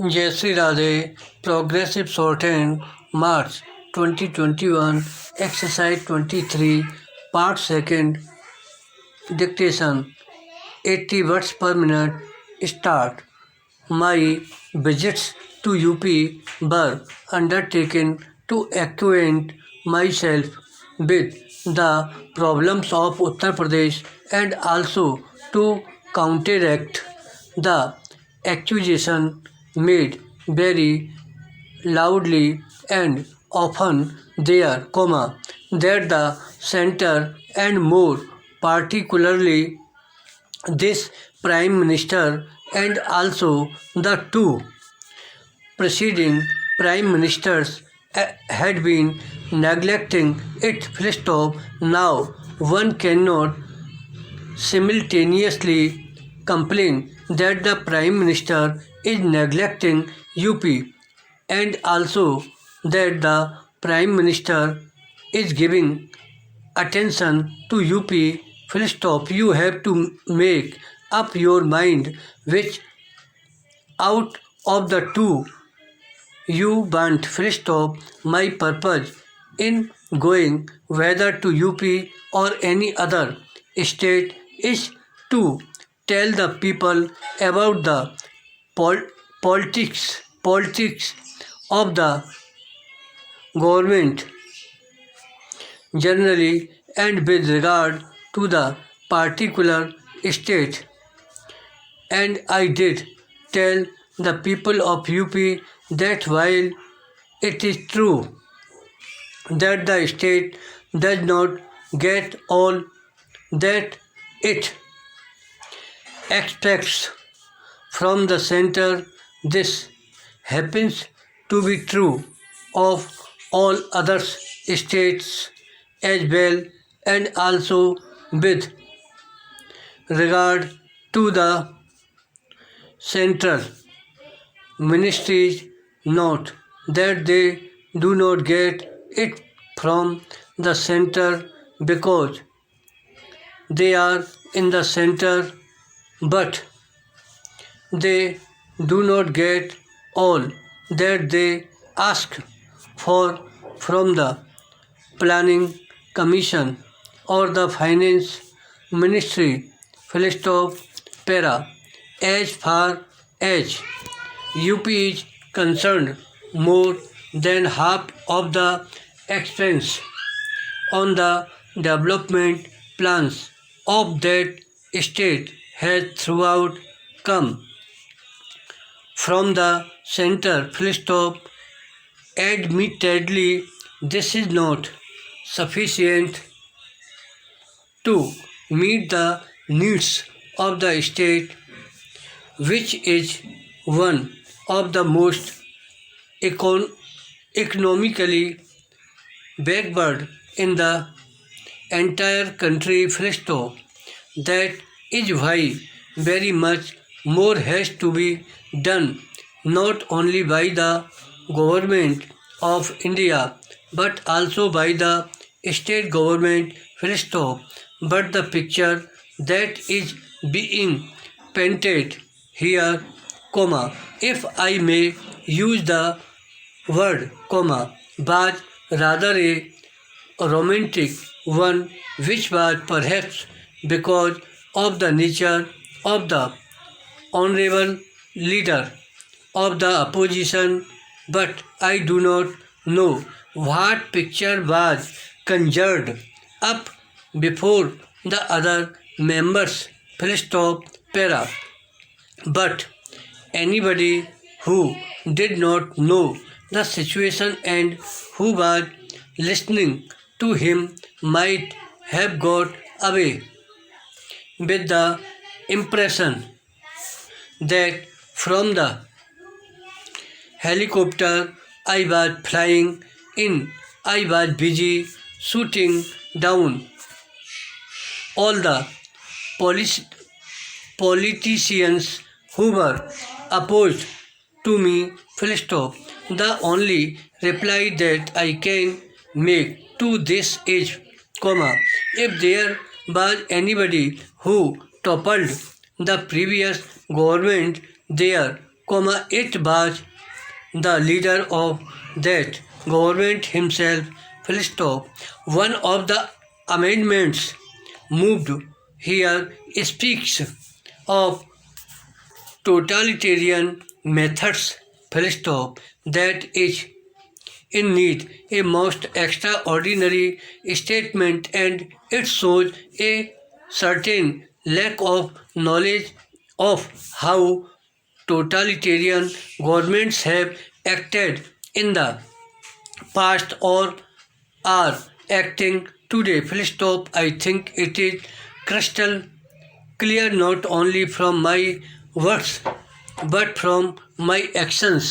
Jai Sri Radhe, Progressive Shorthand, March 2021, Exercise 23, Part 2nd, Dictation, 80 words per minute, Start. My visits to UP were undertaken to acquaint myself with the problems of Uttar Pradesh and also to counteract the accusation made very loudly and often there, that the center and more particularly this Prime Minister and also the two preceding Prime Ministers had been neglecting it. Full stop. Now one cannot simultaneously complain that the Prime Minister is neglecting UP and also that the Prime Minister is giving attention to UP. Full stop. You have to make up your mind which out of the two you want. Full stop. My purpose in going whether to UP or any other state is to tell the people about the politics of the government generally and with regard to the particular state. And I did tell the people of UP that while it is true that the state does not get all that it expects from the center, this happens to be true of all other states as well, and also with regard to the central ministries, note that they do not get it from the center because they are in the center, but they do not get all that they ask for from the planning commission or the finance ministry. Full stop. Para. As far as UP is concerned, more than half of the expense on the development plans of that state has throughout come from the center. Full stop. Admittedly, this is not sufficient to meet the needs of the state, which is one of the most economically backward in the entire country. Full stop. That is why very much more has to be done, not only by the government of India but also by the state government. Full stop. But the picture that is being painted here, if I may use the word, was rather a romantic one, which was perhaps because of the nature of the honorable leader of the opposition, but I do not know what picture was conjured up before the other members. Full stop. Para. But anybody who did not know the situation and who was listening to him might have got away with the impression that from the helicopter I was flying in, I was busy shooting down all the politicians who were opposed to me. Full stop. The only reply that I can make to this is, if there was anybody who toppled the previous government there, It was the leader of that government himself, full stop. One of the amendments moved here speaks of totalitarian methods, full stop, that is in need a most extraordinary statement, and it shows a certain lack of knowledge of how totalitarian governments have acted in the past or are acting today. Full stop. I think it is crystal clear not only from my words but from my actions.